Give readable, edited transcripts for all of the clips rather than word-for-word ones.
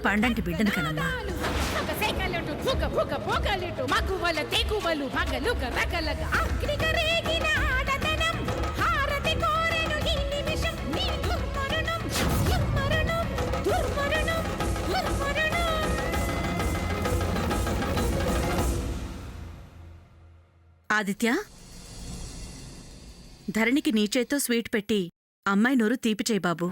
పండంటి బిడ్డను కనమ్మా. ఆదిత్య, ధరణికి నీ చేత్తో స్వీట్ పెట్టి అమ్మాయి నోరు తీపి చేయి బాబు.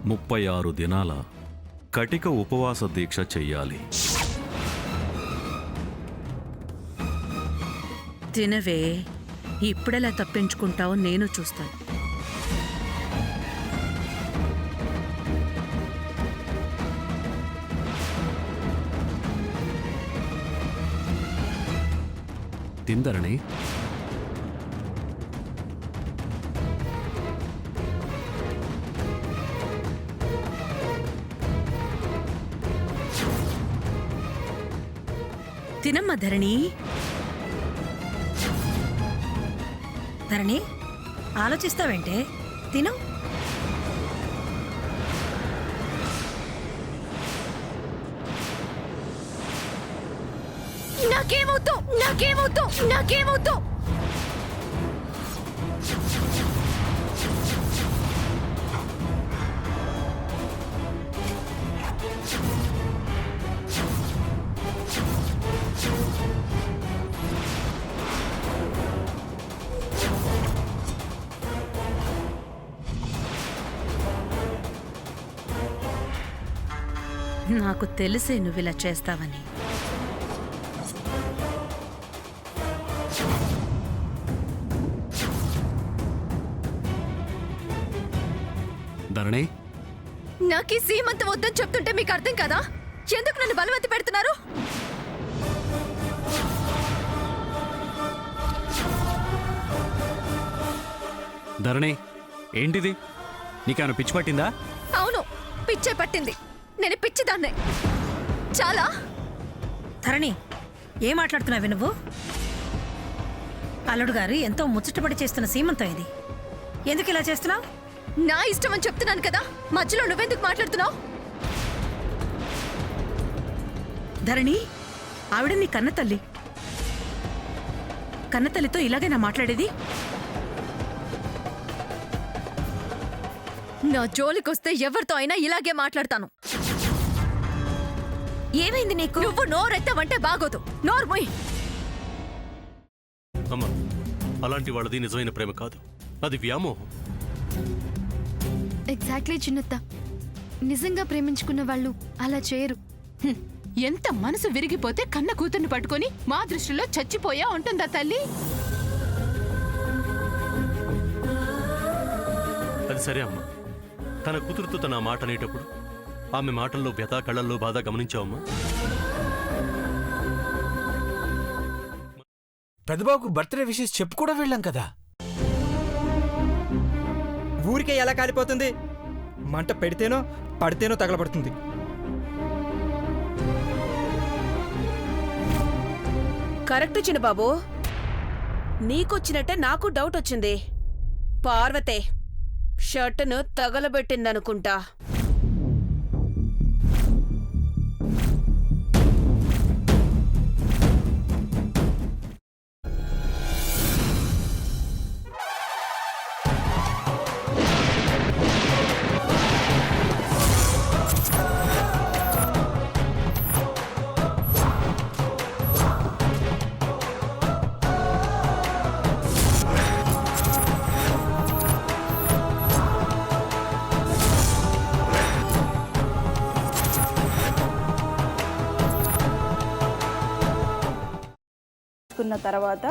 ముప్పై 6 దినాల కటిక ఉపవాస దీక్ష చెయ్యాలి. తినవే, ఇప్పుడెలా తప్పించుకుంటావో నేను చూస్తాను. తిందరణి. తినమ్మా ధరణి. ధరణి, ఆలోచిస్తావేంటే? తిను. నాకేమవుతో నాకేమవుతో నాకేమవుతో నాకు తెలిసే నువ్విలా చేస్తావని. ధరణి, నాకు ఈ సీమంతం వద్దని చెప్తుంటే మీకు అర్థం కదా? ఎందుకు నన్ను బలవంతి పెడుతున్నారు? ధరణి, ఏంటిది? నీకేమైనా పిచ్చి పట్టిందా? అవును, పిచ్చే పట్టింది. నేను పిచ్చిదాన్నే. చాలా. ధరణి, ఏం మాట్లాడుతున్నావు నువ్వు? అల్లుడు గారు ఎంతో ముచ్చటపడి చేస్తున్న సీమంతం ఇది. ఎందుకు ఇలా చేస్తున్నావు? నా ఇష్టం అని చెప్తున్నాను కదా, మధ్యలో నువ్వెందుకు మాట్లాడుతున్నావు? ధరణి, ఆవిడ నీ కన్నతల్లి. కన్నతల్లితో ఇలాగైనా మాట్లాడేది? నా జోలికొస్తే ఎవరితో అయినా ఇలాగే మాట్లాడతాను. ఏమైంది నీకు? నువ్వు నోరెత్తావంటే బాగోదు. నోరు మూయ్. అమ్మా, అలాంటి వాళ్ళది నిజమైన ప్రేమ కాదు, అది వ్యామోహం. ఎగ్జాక్ట్లీ చిన్నత్త. నిజంగా ప్రేమించుకున్న వాళ్ళు అలా చేయరు. ఎంత మనసు విరిగిపోతే కన్న కూతుర్ని పట్టుకొని మా దృష్టిలో చచ్చిపోయా ఉంటుందా తల్లి? అది సరే అమ్మా, తన కూతురుతో తన మాట అనేటప్పుడు ఆమె మాటల్లో వ్యథ, కళ్ళల్లో బాధ గమనించావమ్మా? పెద్దబాబుకు బర్త్డే విషెస్ చెప్పు కూడా వెళ్ళాం కదా. ఊరికే ఎలా కాలిపోతుంది? మంట పెడితేనో పడితేనో తగలబడుతుంది. కరెక్ట్ చిన్నబాబు, నీకొచ్చినట్టే నాకు డౌట్ వచ్చింది. పార్వతే షర్టును తగలబెట్టిందనుకుంటా. తర్వాత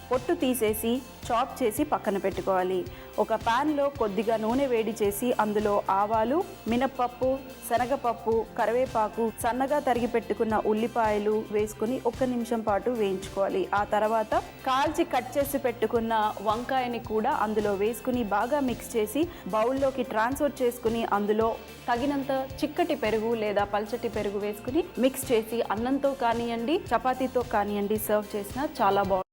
పొట్టు తీసేసి చాప్ చేసి పక్కన పెట్టుకోవాలి. ఒక ప్యాన్లో కొద్దిగా నూనె వేడి చేసి అందులో ఆవాలు, మినప్పప్పు, శనగపప్పు, కరివేపాకు, సన్నగా తరిగి పెట్టుకున్న ఉల్లిపాయలు వేసుకుని 1 నిమిషం పాటు వేయించుకోవాలి. ఆ తర్వాత కాల్చి కట్ చేసి పెట్టుకున్న వంకాయని కూడా అందులో వేసుకుని బాగా మిక్స్ చేసి బౌల్లోకి ట్రాన్స్ఫర్ చేసుకుని అందులో తగినంత చిక్కటి పెరుగు లేదా పల్చటి పెరుగు వేసుకుని మిక్స్ చేసి అన్నంతో కానివ్వండి, చపాతీతో కానివ్వండి సర్వ్ చేసినా చాలా బాగుంటుంది.